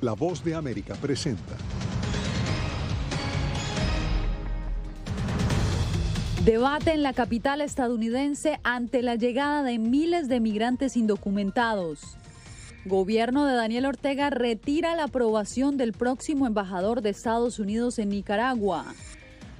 La Voz de América presenta. Debate en la capital estadounidense ante la llegada de miles de migrantes indocumentados. Gobierno de Daniel Ortega retira la aprobación del próximo embajador de Estados Unidos en Nicaragua.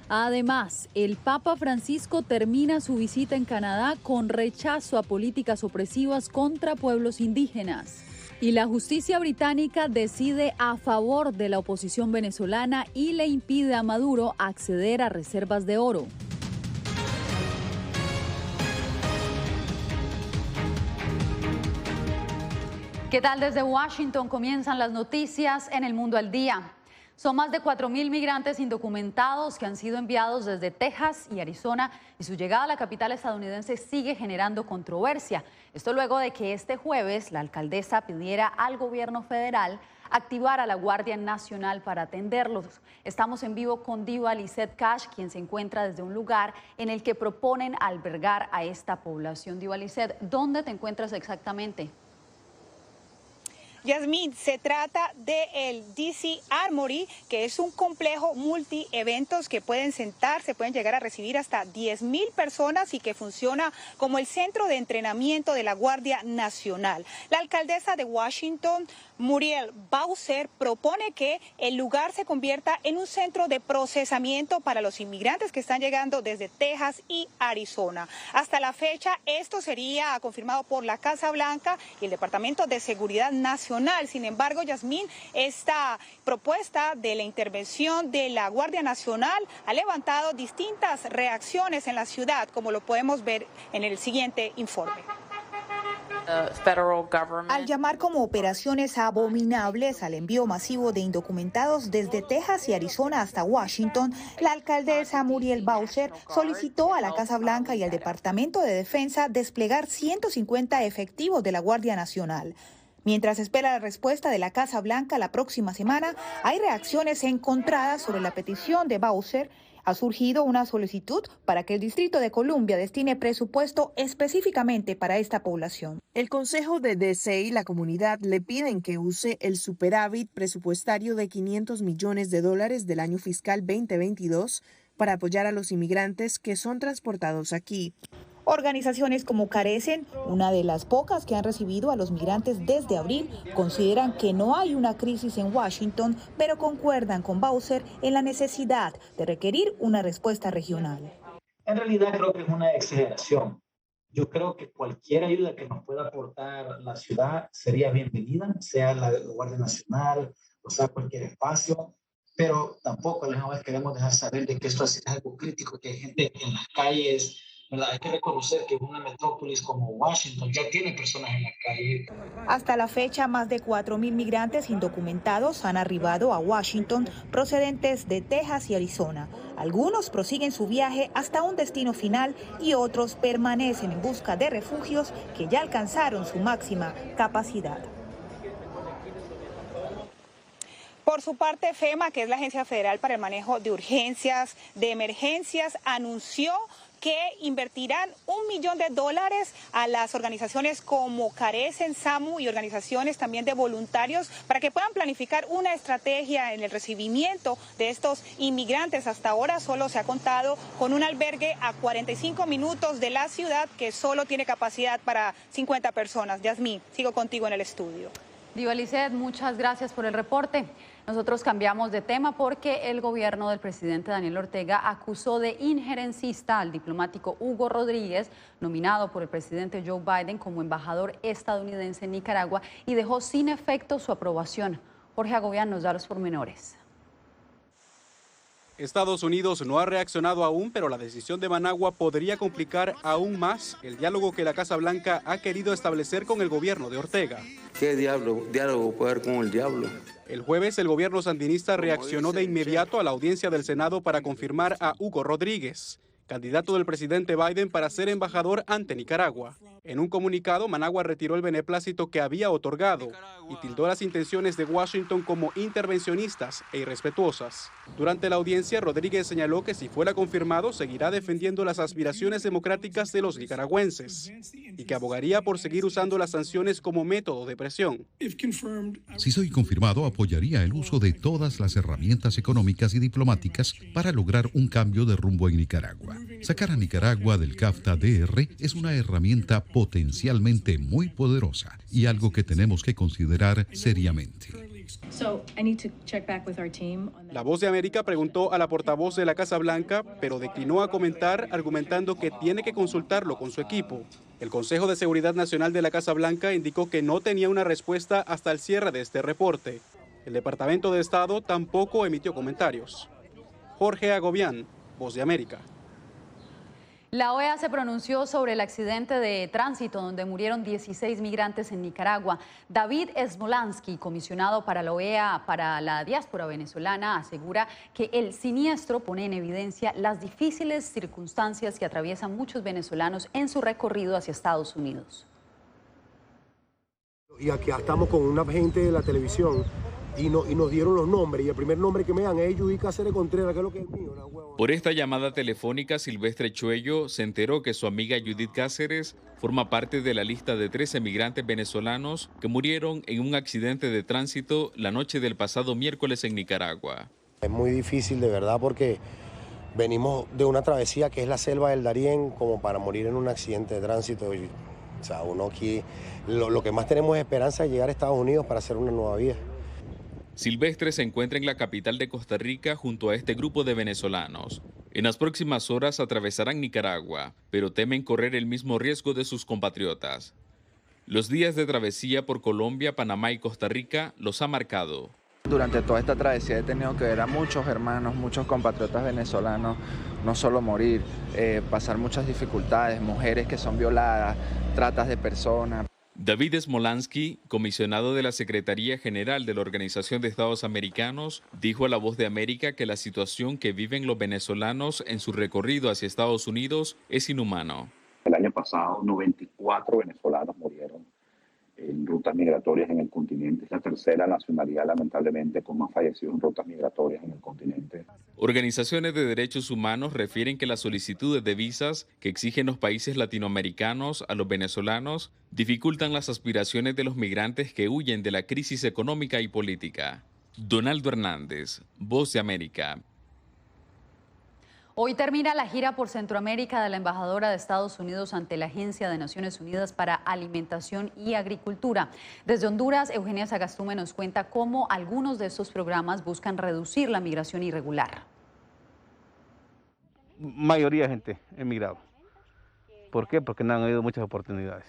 Además, el Papa Francisco termina su visita en Canadá con rechazo a políticas opresivas contra pueblos indígenas. Y la justicia británica decide a favor de la oposición venezolana y le impide a Maduro acceder a reservas de oro. ¿Qué tal? Desde Washington comienzan las noticias en El Mundo al Día. Son más de 4.000 migrantes indocumentados que han sido enviados desde Texas y Arizona y su llegada a la capital estadounidense sigue generando controversia. Esto luego de que este jueves la alcaldesa pidiera al gobierno federal activar a la Guardia Nacional para atenderlos. Estamos en vivo con Diva Lizeth Cash, quien se encuentra desde un lugar en el que proponen albergar a esta población. Diva Lizeth, ¿dónde te encuentras exactamente? Yasmín, se trata del DC Armory, que es un complejo multieventos que pueden pueden llegar a recibir hasta 10.000 personas y que funciona como el centro de entrenamiento de la Guardia Nacional. La alcaldesa de Washington, Muriel Bowser, propone que el lugar se convierta en un centro de procesamiento para los inmigrantes que están llegando desde Texas y Arizona. Hasta la fecha, esto sería confirmado por la Casa Blanca y el Departamento de Seguridad Nacional. Sin embargo, Yasmín, esta propuesta de la intervención de la Guardia Nacional ha levantado distintas reacciones en la ciudad, como lo podemos ver en el siguiente informe. Al llamar como operaciones abominables al envío masivo de indocumentados desde Texas y Arizona hasta Washington, la alcaldesa Muriel Bowser solicitó a la Casa Blanca y al Departamento de Defensa desplegar 150 efectivos de la Guardia Nacional. Mientras espera la respuesta de la Casa Blanca la próxima semana, hay reacciones encontradas sobre la petición de Bowser. Ha surgido una solicitud para que el Distrito de Columbia destine presupuesto específicamente para esta población. El Consejo de DC y la comunidad le piden que use el superávit presupuestario de $500 millones del año fiscal 2022 para apoyar a los inmigrantes que son transportados aquí. Organizaciones como Carecen, una de las pocas que han recibido a los migrantes desde abril, consideran que no hay una crisis en Washington, pero concuerdan con Bowser en la necesidad de requerir una respuesta regional. En realidad creo que es una exageración. Yo creo que cualquier ayuda que nos pueda aportar la ciudad sería bienvenida, sea la Guardia Nacional, o sea cualquier espacio, pero tampoco a la vez queremos dejar saber de que esto es algo crítico, que hay gente en las calles. ¿Verdad? Hay que reconocer que una metrópolis como Washington ya tiene personas en la calle. Hasta la fecha, más de 4.000 migrantes indocumentados han arribado a Washington procedentes de Texas y Arizona. Algunos prosiguen su viaje hasta un destino final y otros permanecen en busca de refugios que ya alcanzaron su máxima capacidad. Por su parte, FEMA, que es la Agencia Federal para el Manejo de Urgencias de Emergencias, anunció que invertirán $1 millón a las organizaciones como Carecen, SAMU y organizaciones también de voluntarios para que puedan planificar una estrategia en el recibimiento de estos inmigrantes. Hasta ahora solo se ha contado con un albergue a 45 minutos de la ciudad que solo tiene capacidad para 50 personas. Yasmín, sigo contigo en el estudio. Diva Lizeth, muchas gracias por el reporte. Nosotros cambiamos de tema porque el gobierno del presidente Daniel Ortega acusó de injerencista al diplomático Hugo Rodríguez, nominado por el presidente Joe Biden como embajador estadounidense en Nicaragua, y dejó sin efecto su aprobación. Jorge Agobián nos da los pormenores. Estados Unidos no ha reaccionado aún, pero la decisión de Managua podría complicar aún más el diálogo que la Casa Blanca ha querido establecer con el gobierno de Ortega. ¿Qué diálogo puede haber con el diablo? El jueves, el gobierno sandinista reaccionó de inmediato a la audiencia del Senado para confirmar a Hugo Rodríguez, candidato del presidente Biden para ser embajador ante Nicaragua. En un comunicado, Managua retiró el beneplácito que había otorgado y tildó las intenciones de Washington como intervencionistas e irrespetuosas. Durante la audiencia, Rodríguez señaló que si fuera confirmado, seguirá defendiendo las aspiraciones democráticas de los nicaragüenses y que abogaría por seguir usando las sanciones como método de presión. Si soy confirmado, apoyaría el uso de todas las herramientas económicas y diplomáticas para lograr un cambio de rumbo en Nicaragua. Sacar a Nicaragua del CAFTA-DR es una herramienta potencialmente muy poderosa y algo que tenemos que considerar seriamente. La Voz de América preguntó a la portavoz de la Casa Blanca, pero declinó a comentar, argumentando que tiene que consultarlo con su equipo. El Consejo de Seguridad Nacional de la Casa Blanca indicó que no tenía una respuesta hasta el cierre de este reporte. El Departamento de Estado tampoco emitió comentarios. Jorge Agobián, Voz de América. La OEA se pronunció sobre el accidente de tránsito donde murieron 16 migrantes en Nicaragua. David Smolansky, comisionado para la OEA para la diáspora venezolana, asegura que el siniestro pone en evidencia las difíciles circunstancias que atraviesan muchos venezolanos en su recorrido hacia Estados Unidos. Y aquí estamos con una gente de la televisión y nos dieron los nombres, y el primer nombre que me dan es Judith Cáceres Contreras, que es lo que es mío. Por esta llamada telefónica, Silvestre Chuello se enteró que su amiga Judith Cáceres forma parte de la lista de 13 migrantes venezolanos que murieron en un accidente de tránsito la noche del pasado miércoles en Nicaragua. Es muy difícil, de verdad, porque venimos de una travesía que es la selva del Darién, como para morir en un accidente de tránsito. O sea, uno aquí, lo que más tenemos es esperanza de llegar a Estados Unidos para hacer una nueva vida. Silvestre se encuentra en la capital de Costa Rica junto a este grupo de venezolanos. En las próximas horas atravesarán Nicaragua, pero temen correr el mismo riesgo de sus compatriotas. Los días de travesía por Colombia, Panamá y Costa Rica los ha marcado. Durante toda esta travesía he tenido que ver a muchos hermanos, muchos compatriotas venezolanos, no solo morir, pasar muchas dificultades, mujeres que son violadas, tratas de personas. David Smolansky, comisionado de la Secretaría General de la Organización de Estados Americanos, dijo a La Voz de América que la situación que viven los venezolanos en su recorrido hacia Estados Unidos es inhumano. El año pasado 94 venezolanos murieron en rutas migratorias en el continente. Es la tercera nacionalidad, lamentablemente, con más fallecidos en rutas migratorias en el continente. Organizaciones de derechos humanos refieren que las solicitudes de visas que exigen los países latinoamericanos a los venezolanos dificultan las aspiraciones de los migrantes que huyen de la crisis económica y política. Donaldo Hernández, Voz de América. Hoy termina la gira por Centroamérica de la embajadora de Estados Unidos ante la Agencia de Naciones Unidas para Alimentación y Agricultura. Desde Honduras, Eugenia Sagastume nos cuenta cómo algunos de estos programas buscan reducir la migración irregular. Mayoría de gente emigrado. ¿Por qué? Porque no han habido muchas oportunidades.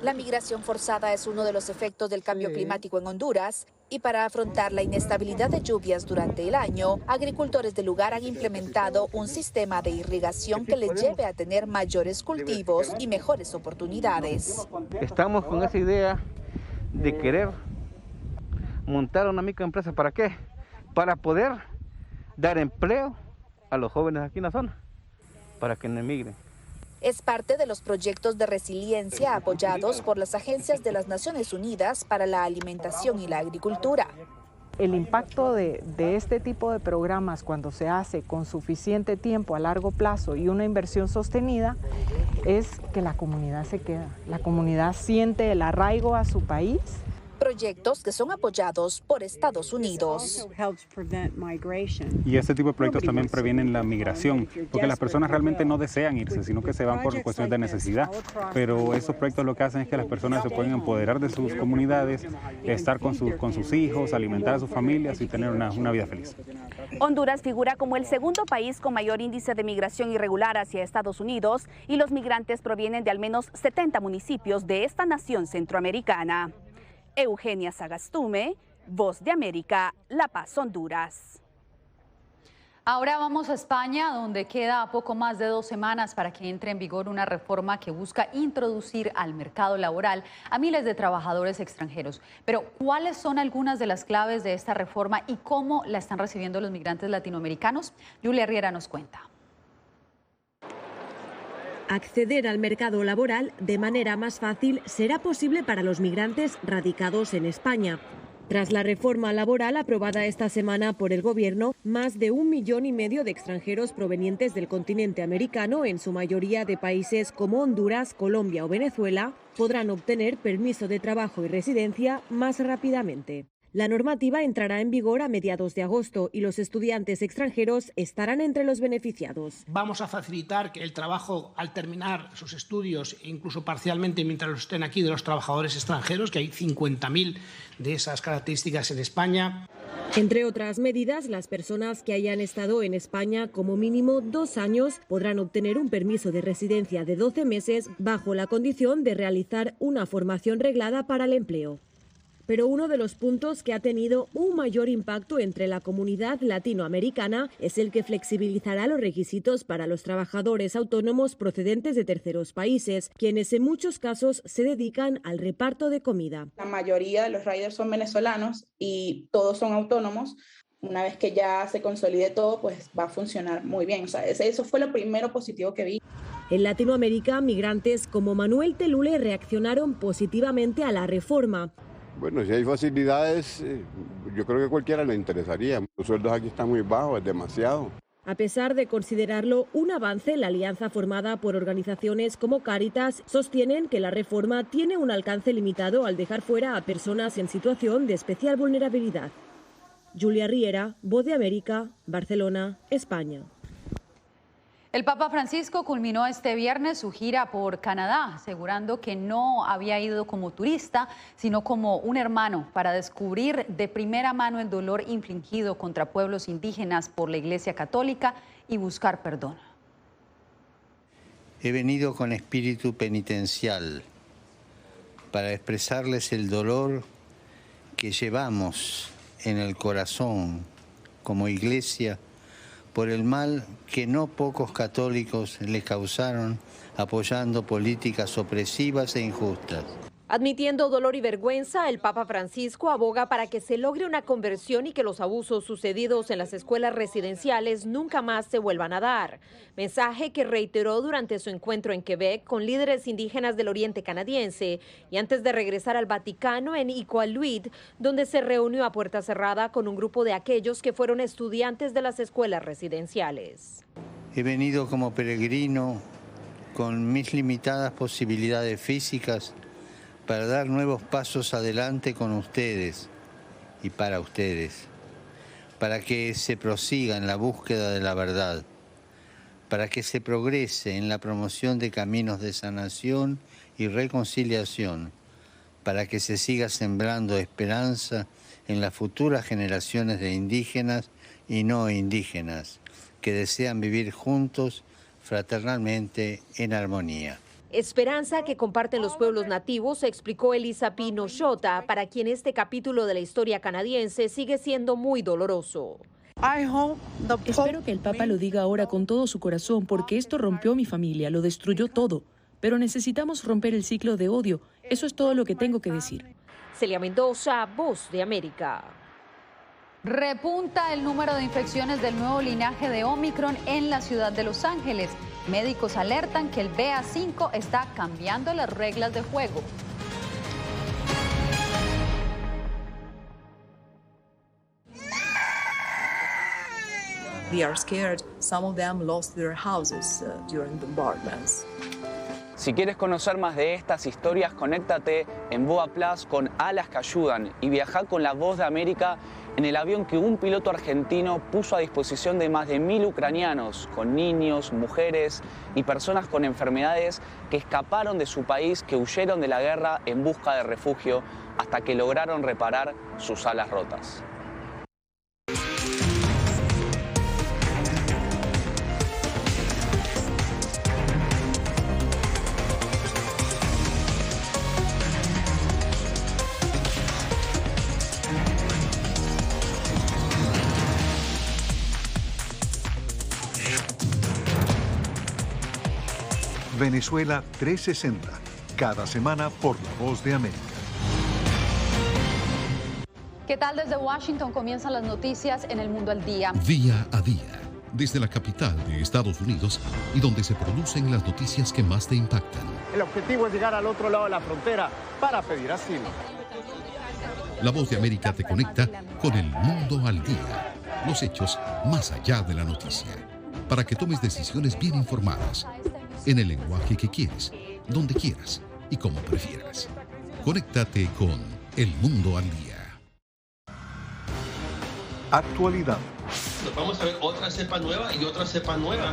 La migración forzada es uno de los efectos del cambio climático en Honduras y para afrontar la inestabilidad de lluvias durante el año, agricultores del lugar han implementado un sistema de irrigación que les lleve a tener mayores cultivos y mejores oportunidades. Estamos con esa idea de querer montar una microempresa. ¿Para qué? Para poder dar empleo a los jóvenes aquí en la zona, para que no emigren. Es parte de los proyectos de resiliencia apoyados por las agencias de las Naciones Unidas para la Alimentación y la Agricultura. El impacto de este tipo de programas cuando se hace con suficiente tiempo a largo plazo y una inversión sostenida es que la comunidad se queda. La comunidad siente el arraigo a su país. Proyectos que son apoyados por Estados Unidos. Y este tipo de proyectos también previenen la migración, porque las personas realmente no desean irse, sino que se van por cuestiones de necesidad. Pero estos proyectos lo que hacen es que las personas se pueden empoderar de sus comunidades, estar con sus hijos, alimentar a sus familias y tener una vida feliz. Honduras figura como el segundo país con mayor índice de migración irregular hacia Estados Unidos y los migrantes provienen de al menos 70 municipios de esta nación centroamericana. Eugenia Sagastume, Voz de América, La Paz, Honduras. Ahora vamos a España, donde queda poco más de 2 semanas para que entre en vigor una reforma que busca introducir al mercado laboral a miles de trabajadores extranjeros. Pero, ¿cuáles son algunas de las claves de esta reforma y cómo la están recibiendo los migrantes latinoamericanos? Julia Riera nos cuenta. acceder al mercado laboral de manera más fácil será posible para los migrantes radicados en España. Tras la reforma laboral aprobada esta semana por el Gobierno, más de 1,5 millones de extranjeros provenientes del continente americano, en su mayoría de países como Honduras, Colombia o Venezuela, podrán obtener permiso de trabajo y residencia más rápidamente. La normativa entrará en vigor a mediados de agosto y los estudiantes extranjeros estarán entre los beneficiados. Vamos a facilitar que el trabajo al terminar sus estudios, incluso parcialmente mientras estén aquí, de los trabajadores extranjeros, que hay 50.000 de esas características en España. Entre otras medidas, las personas que hayan estado en España como mínimo 2 años podrán obtener un permiso de residencia de 12 meses bajo la condición de realizar una formación reglada para el empleo. Pero uno de los puntos que ha tenido un mayor impacto entre la comunidad latinoamericana es el que flexibilizará los requisitos para los trabajadores autónomos procedentes de terceros países, quienes en muchos casos se dedican al reparto de comida. La mayoría de los riders son venezolanos y todos son autónomos. Una vez que ya se consolide todo, pues va a funcionar muy bien. O sea, eso fue lo primero positivo que vi. En Latinoamérica, migrantes como Manuel Telule reaccionaron positivamente a la reforma. Bueno, si hay facilidades, yo creo que a cualquiera le interesaría. Los sueldos aquí están muy bajos, es demasiado. A pesar de considerarlo un avance, la alianza formada por organizaciones como Cáritas sostienen que la reforma tiene un alcance limitado al dejar fuera a personas en situación de especial vulnerabilidad. Julia Riera, Voz de América, Barcelona, España. El Papa Francisco culminó este viernes su gira por Canadá, asegurando que no había ido como turista, sino como un hermano, para descubrir de primera mano el dolor infligido contra pueblos indígenas por la Iglesia Católica y buscar perdón. He venido con espíritu penitencial para expresarles el dolor que llevamos en el corazón como Iglesia por el mal que no pocos católicos le causaron apoyando políticas opresivas e injustas. Admitiendo dolor y vergüenza, el Papa Francisco aboga para que se logre una conversión y que los abusos sucedidos en las escuelas residenciales nunca más se vuelvan a dar. Mensaje que reiteró durante su encuentro en Quebec con líderes indígenas del oriente canadiense y antes de regresar al Vaticano en Iqaluit, donde se reunió a puerta cerrada con un grupo de aquellos que fueron estudiantes de las escuelas residenciales. He venido como peregrino con mis limitadas posibilidades físicas para dar nuevos pasos adelante con ustedes y para ustedes, para que se prosiga en la búsqueda de la verdad, para que se progrese en la promoción de caminos de sanación y reconciliación, para que se siga sembrando esperanza en las futuras generaciones de indígenas y no indígenas, que desean vivir juntos, fraternalmente, en armonía. Esperanza que comparten los pueblos nativos, explicó Elisa Pino Xota, para quien este capítulo de la historia canadiense sigue siendo muy doloroso. Espero que el Papa lo diga ahora con todo su corazón, porque esto rompió mi familia, lo destruyó todo. Pero necesitamos romper el ciclo de odio. Eso es todo lo que tengo que decir. Celia Mendoza, Voz de América. Repunta el número de infecciones del nuevo linaje de Omicron en la ciudad de Los Ángeles. Médicos alertan que el BA5 está cambiando las reglas de juego. They are scared. Some of them lost their houses during bombardments. Si quieres conocer más de estas historias, conéctate en Boa Plus con Alas que Ayudan y viaja con la Voz de América en el avión que un piloto argentino puso a disposición de más de 1.000 ucranianos, con niños, mujeres y personas con enfermedades que escaparon de su país, que huyeron de la guerra en busca de refugio hasta que lograron reparar sus alas rotas. Venezuela 360, cada semana por La Voz de América. ¿Qué tal? Desde Washington comienzan las noticias en El Mundo al Día. Día a día. Desde la capital de Estados Unidos y donde se producen las noticias que más te impactan. El objetivo es llegar al otro lado de la frontera para pedir asilo. La Voz de América te conecta con el mundo al día. Los hechos más allá de la noticia. Para que tomes decisiones bien informadas. En el lenguaje que quieres, donde quieras y como prefieras. Conéctate con El Mundo al Día. Actualidad. Nos vamos a ver otra cepa nueva y otra cepa nueva.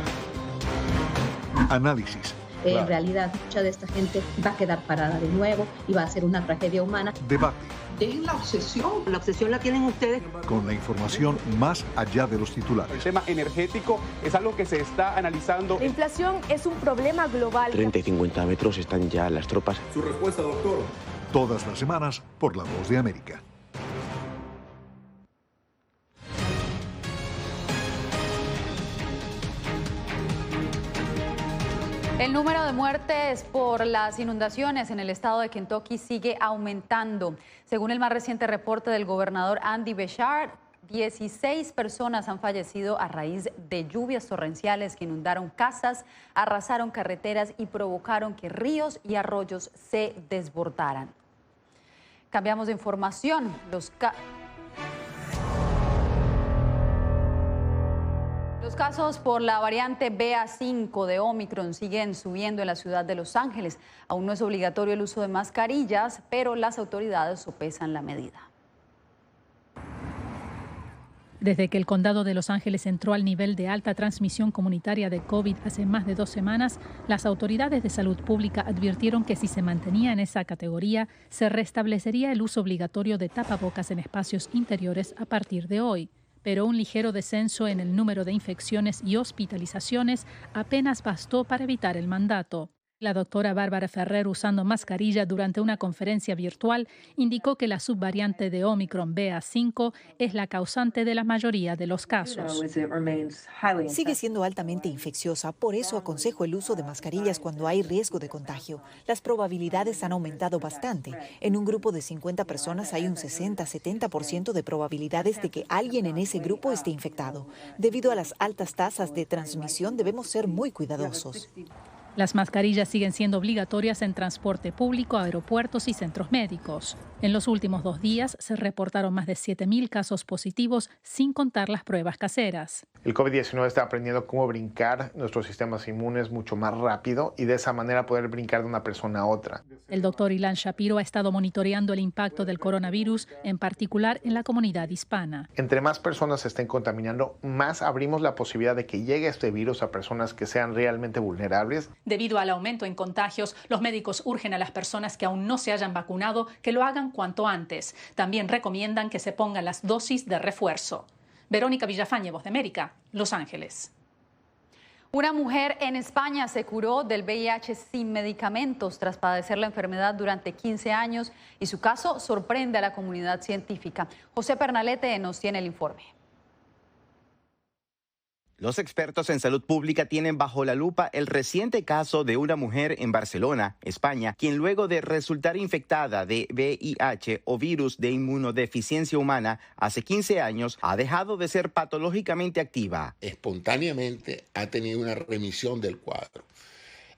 Análisis. En realidad, mucha de esta gente va a quedar parada de nuevo y va a ser una tragedia humana. Debate. Dejen la obsesión. La obsesión la tienen ustedes. Con la información más allá de los titulares. El tema energético es algo que se está analizando. La inflación es un problema global. 30 y 50 metros están ya las tropas. Su respuesta, doctor. Todas las semanas por La Voz de América. El número de muertes por las inundaciones en el estado de Kentucky sigue aumentando. Según el más reciente reporte del gobernador Andy Beshear, 16 personas han fallecido a raíz de lluvias torrenciales que inundaron casas, arrasaron carreteras y provocaron que ríos y arroyos se desbordaran. Cambiamos de información. Los casos por la variante BA5 de Omicron siguen subiendo en la ciudad de Los Ángeles. Aún no es obligatorio el uso de mascarillas, pero las autoridades sopesan la medida. Desde que el condado de Los Ángeles entró al nivel de alta transmisión comunitaria de COVID hace más de 2 semanas, las autoridades de salud pública advirtieron que si se mantenía en esa categoría, se restablecería el uso obligatorio de tapabocas en espacios interiores a partir de hoy. Pero un ligero descenso en el número de infecciones y hospitalizaciones apenas bastó para evitar el mandato. La doctora Bárbara Ferrer, usando mascarilla durante una conferencia virtual, indicó que la subvariante de Omicron BA5 es la causante de la mayoría de los casos. Sigue siendo altamente infecciosa, por eso aconsejo el uso de mascarillas cuando hay riesgo de contagio. Las probabilidades han aumentado bastante. En un grupo de 50 personas hay un 60-70% de probabilidades de que alguien en ese grupo esté infectado. Debido a las altas tasas de transmisión, debemos ser muy cuidadosos. Las mascarillas siguen siendo obligatorias en transporte público, aeropuertos y centros médicos. En los últimos 2 días se reportaron más de 7.000 casos positivos, sin contar las pruebas caseras. El COVID-19 está aprendiendo cómo brincar nuestros sistemas inmunes mucho más rápido y de esa manera poder brincar de una persona a otra. El doctor Ilan Shapiro ha estado monitoreando el impacto del coronavirus, en particular en la comunidad hispana. Entre más personas se estén contaminando, más abrimos la posibilidad de que llegue este virus a personas que sean realmente vulnerables. Debido al aumento en contagios, los médicos urgen a las personas que aún no se hayan vacunado que lo hagan cuanto antes. También recomiendan que se pongan las dosis de refuerzo. Verónica Villafañe, Voz de América, Los Ángeles. Una mujer en España se curó del VIH sin medicamentos tras padecer la enfermedad durante 15 años y su caso sorprende a la comunidad científica. José Pernalete nos tiene el informe. Los expertos en salud pública tienen bajo la lupa el reciente caso de una mujer en Barcelona, España, quien luego de resultar infectada de VIH o virus de inmunodeficiencia humana hace 15 años, ha dejado de ser patológicamente activa. Espontáneamente ha tenido una remisión del cuadro.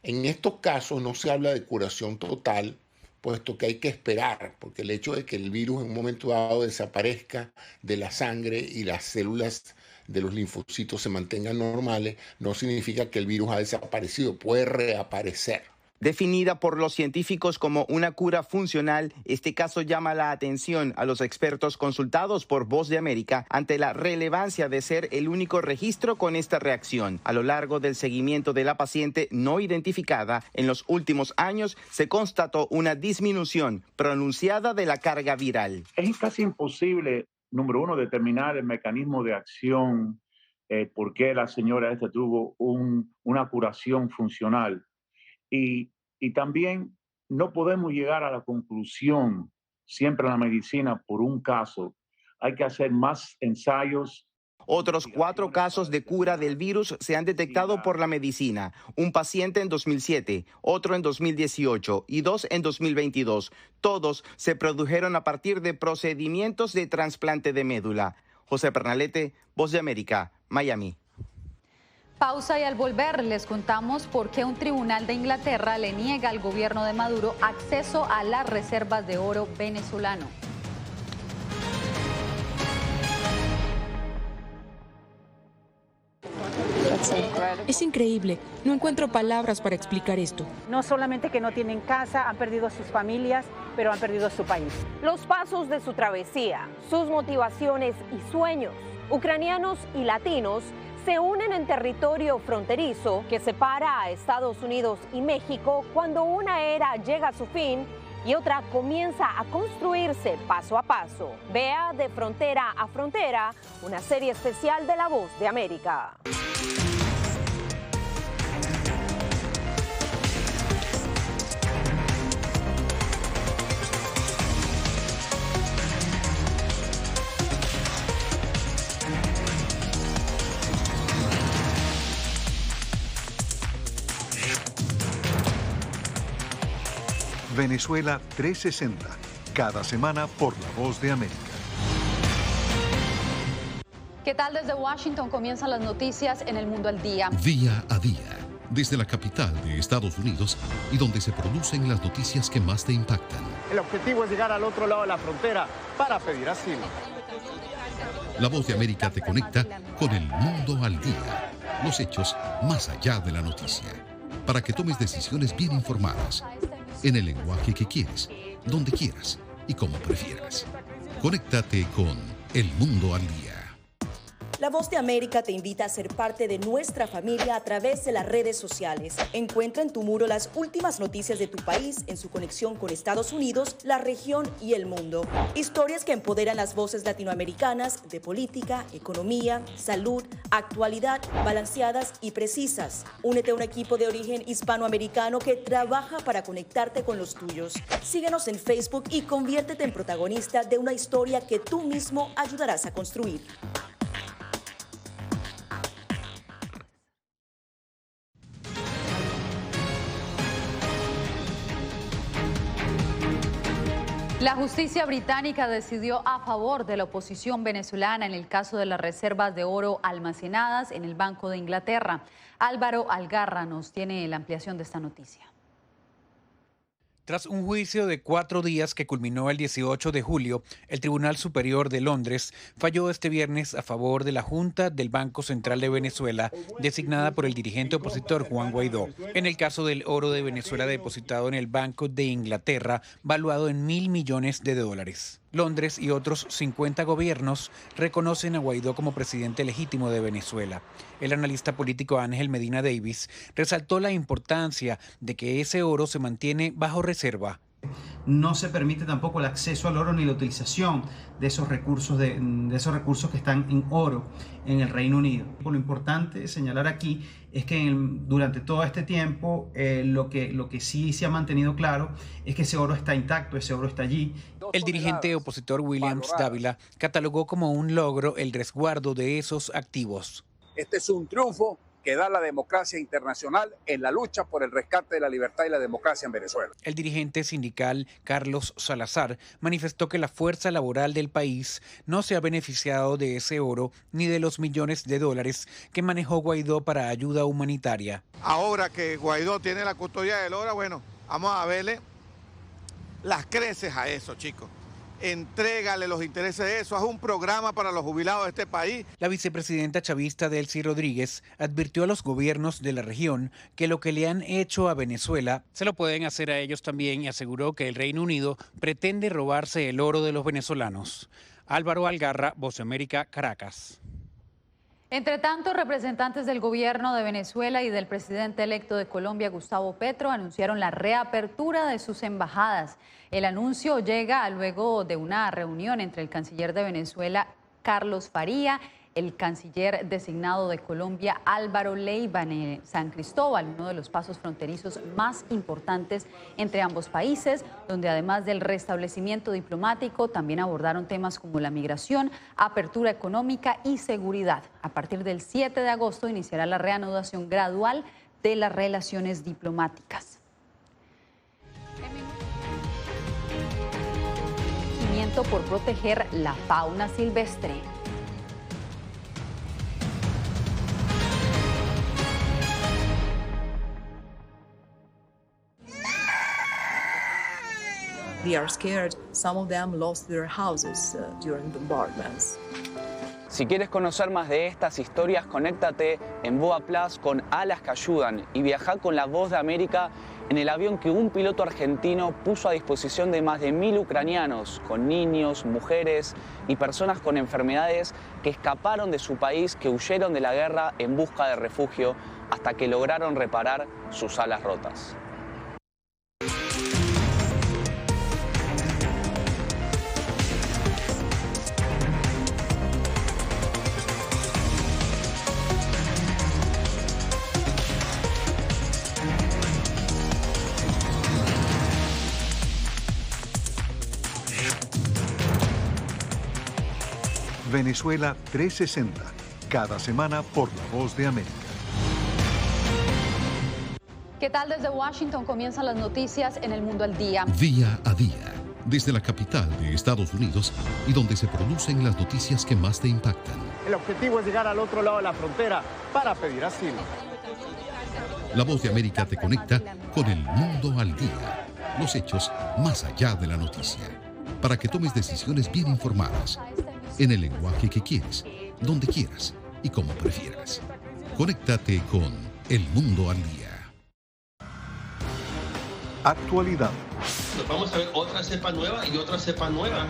En estos casos no se habla de curación total, puesto que hay que esperar, porque el hecho de que el virus en un momento dado desaparezca de la sangre y las células de los linfocitos se mantengan normales, no significa que el virus ha desaparecido, puede reaparecer. Definida por los científicos como una cura funcional, este caso llama la atención a los expertos consultados por Voz de América ante la relevancia de ser el único registro con esta reacción. A lo largo del seguimiento de la paciente no identificada, en los últimos años se constató una disminución pronunciada de la carga viral. Es casi imposible, número uno, determinar el mecanismo de acción, por qué la señora esta tuvo una curación funcional. Y también no podemos llegar a la conclusión siempre en la medicina por un caso. Hay que hacer más ensayos. Otros 4 casos de cura del virus se han detectado por la medicina. Un paciente en 2007, otro en 2018 y 2 en 2022. Todos se produjeron a partir de procedimientos de trasplante de médula. José Pernalete, Voz de América, Miami. Pausa y al volver les contamos por qué un tribunal de Inglaterra le niega al gobierno de Maduro acceso a las reservas de oro venezolano. Es increíble. No encuentro palabras para explicar esto. No solamente que no tienen casa, han perdido sus familias, pero han perdido su país. Los pasos de su travesía, sus motivaciones y sueños. Ucranianos y latinos se unen en territorio fronterizo que separa a Estados Unidos y México cuando una era llega a su fin y otra comienza a construirse paso a paso. Vea De Frontera a Frontera, una serie especial de La Voz de América. Venezuela 360, cada semana por La Voz de América. ¿Qué tal? Desde Washington comienzan las noticias en El Mundo al Día. Día a día, desde la capital de Estados Unidos y donde se producen las noticias que más te impactan. El objetivo es llegar al otro lado de la frontera para pedir asilo. La Voz de América te conecta con El Mundo al Día, los hechos más allá de la noticia, para que tomes decisiones bien informadas, en el lenguaje que quieres, donde quieras y como prefieras. Conéctate con El Mundo al Día. La Voz de América te invita a ser parte de nuestra familia a través de las redes sociales. Encuentra en tu muro las últimas noticias de tu país en su conexión con Estados Unidos, la región y el mundo. Historias que empoderan las voces latinoamericanas de política, economía, salud, actualidad, balanceadas y precisas. Únete a un equipo de origen hispanoamericano que trabaja para conectarte con los tuyos. Síguenos en Facebook y conviértete en protagonista de una historia que tú mismo ayudarás a construir. La justicia británica decidió a favor de la oposición venezolana en el caso de las reservas de oro almacenadas en el Banco de Inglaterra. Álvaro Algarra nos tiene la ampliación de esta noticia. Tras un juicio de 4 días que culminó el 18 de julio, el Tribunal Superior de Londres falló este viernes a favor de la Junta del Banco Central de Venezuela, designada por el dirigente opositor Juan Guaidó, en el caso del oro de Venezuela depositado en el Banco de Inglaterra, valuado en $1.000 millones. Londres y otros 50 gobiernos reconocen a Guaidó como presidente legítimo de Venezuela. El analista político Ángel Medina Davis resaltó la importancia de que ese oro se mantiene bajo reserva. No se permite tampoco el acceso al oro ni la utilización de esos recursos que están en oro en el Reino Unido. Lo importante señalar aquí es que durante todo este tiempo lo que sí se ha mantenido claro es que ese oro está intacto, ese oro está allí. El dirigente opositor Williams Dávila catalogó como un logro el resguardo de esos activos. Este es un triunfo que da la democracia internacional en la lucha por el rescate de la libertad y la democracia en Venezuela. El dirigente sindical Carlos Salazar manifestó que la fuerza laboral del país no se ha beneficiado de ese oro ni de los millones de dólares que manejó Guaidó para ayuda humanitaria. Ahora que Guaidó tiene la custodia del oro, bueno, vamos a verle las creces a eso, chicos. Entrégale los intereses de eso, haz un programa para los jubilados de este país. La vicepresidenta chavista Delcy Rodríguez advirtió a los gobiernos de la región que lo que le han hecho a Venezuela se lo pueden hacer a ellos también y aseguró que el Reino Unido pretende robarse el oro de los venezolanos. Álvaro Algarra, Voz de América, Caracas. Entre tanto, representantes del gobierno de Venezuela y del presidente electo de Colombia, Gustavo Petro, anunciaron la reapertura de sus embajadas. El anuncio llega luego de una reunión entre el canciller de Venezuela, Carlos Faría, el canciller designado de Colombia, Álvaro Leiva, en San Cristóbal, uno de los pasos fronterizos más importantes entre ambos países, donde además del restablecimiento diplomático, también abordaron temas como la migración, apertura económica y seguridad. A partir del 7 de agosto iniciará la reanudación gradual de las relaciones diplomáticas. Por proteger la fauna silvestre. They are scared. Some of them lost their houses during bombardments. Si quieres conocer más de estas historias, conéctate en Boa Plus con Alas que Ayudan y viaja con La Voz de América en el avión que un piloto argentino puso a disposición de más de 1000 ucranianos, con niños, mujeres y personas con enfermedades que escaparon de su país, que huyeron de la guerra en busca de refugio hasta que lograron reparar sus alas rotas. Venezuela 360, cada semana por La Voz de América. ¿Qué tal? Desde Washington comienzan las noticias en El Mundo al Día. Día a día, desde la capital de Estados Unidos y donde se producen las noticias que más te impactan. El objetivo es llegar al otro lado de la frontera para pedir asilo. La Voz de América te conecta con El Mundo al Día. Los hechos más allá de la noticia. Para que tomes decisiones bien informadas. En el lenguaje que quieres, donde quieras y como prefieras. Conéctate con El Mundo al Día. Actualidad. Nos vamos a ver otra cepa nueva y otra cepa nueva.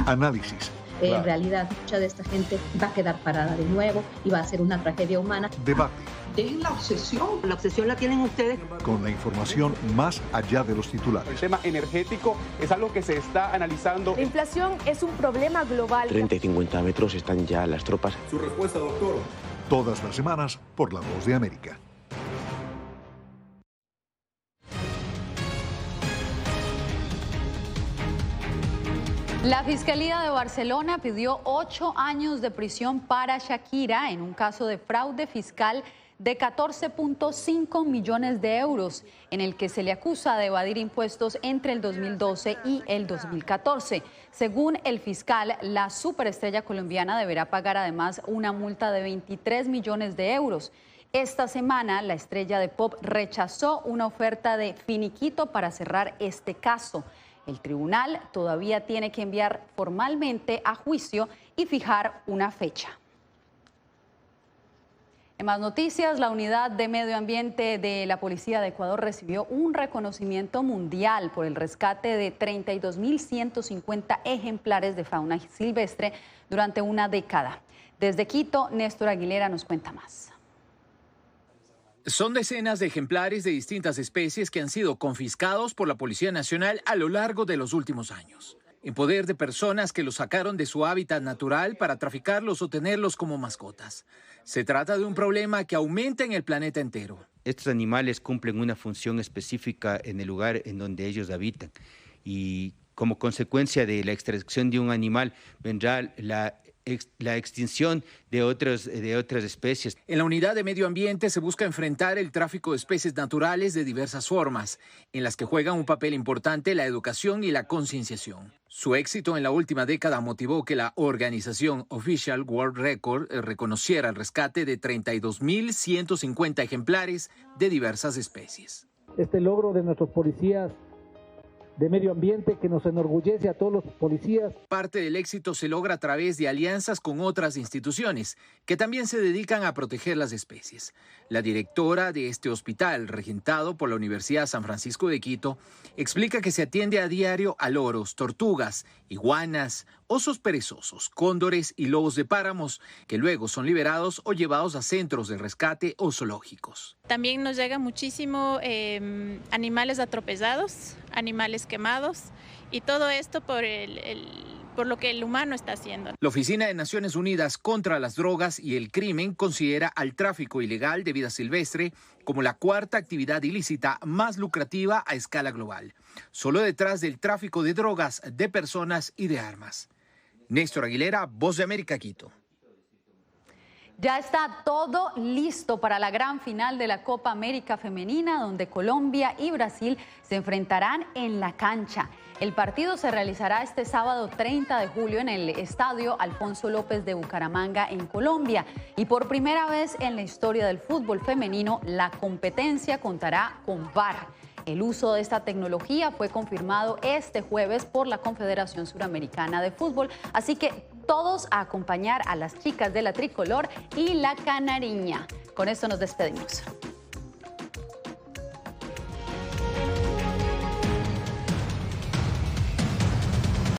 Análisis. En realidad, mucha de esta gente va a quedar parada de nuevo y va a ser una tragedia humana. Debate. Dejen la obsesión la tienen ustedes. Con la información más allá de los titulares. El tema energético es algo que se está analizando. La inflación es un problema global. 30 y 50 metros están ya las tropas. Su respuesta, doctor. Todas las semanas por La Voz de América. La Fiscalía de Barcelona pidió 8 años de prisión para Shakira en un caso de fraude fiscal de 14.5 millones de euros, en el que se le acusa de evadir impuestos entre el 2012 y el 2014. Según el fiscal, la superestrella colombiana deberá pagar además una multa de 23 millones de euros. Esta semana, la estrella de pop rechazó una oferta de finiquito para cerrar este caso. El tribunal todavía tiene que enviar formalmente a juicio y fijar una fecha. En más noticias, la Unidad de Medio Ambiente de la Policía de Ecuador recibió un reconocimiento mundial por el rescate de 32.150 ejemplares de fauna silvestre durante una década. Desde Quito, Néstor Aguilera nos cuenta más. Son decenas de ejemplares de distintas especies que han sido confiscados por la Policía Nacional a lo largo de los últimos años, en poder de personas que los sacaron de su hábitat natural para traficarlos o tenerlos como mascotas. Se trata de un problema que aumenta en el planeta entero. Estos animales cumplen una función específica en el lugar en donde ellos habitan y como consecuencia de la extracción de un animal vendrá la extinción de otras especies. En la Unidad de Medio Ambiente se busca enfrentar el tráfico de especies naturales de diversas formas, en las que juegan un papel importante la educación y la concienciación. Su éxito en la última década motivó que la organización Official World Record reconociera el rescate de 32.150 ejemplares de diversas especies. Este logro de nuestros policías de medio ambiente que nos enorgullece a todos los policías. Parte del éxito se logra a través de alianzas con otras instituciones que también se dedican a proteger las especies. La directora de este hospital, regentado por la Universidad San Francisco de Quito, explica que se atiende a diario a loros, tortugas, iguanas, osos perezosos, cóndores y lobos de páramos, que luego son liberados o llevados a centros de rescate o zoológicos. También nos llegan muchísimo animales atropellados, animales quemados, y todo esto por lo que el humano está haciendo. La Oficina de Naciones Unidas contra las Drogas y el Crimen considera al tráfico ilegal de vida silvestre como la cuarta actividad ilícita más lucrativa a escala global, solo detrás del tráfico de drogas, de personas y de armas. Néstor Aguilera, Voz de América, Quito. Ya está todo listo para la gran final de la Copa América Femenina, donde Colombia y Brasil se enfrentarán en la cancha. El partido se realizará este sábado 30 de julio en el Estadio Alfonso López de Bucaramanga, en Colombia. Y por primera vez en la historia del fútbol femenino, la competencia contará con VAR. El uso de esta tecnología fue confirmado este jueves por la Confederación Suramericana de Fútbol, así que todos a acompañar a las chicas de la tricolor y la canariña. Con esto nos despedimos.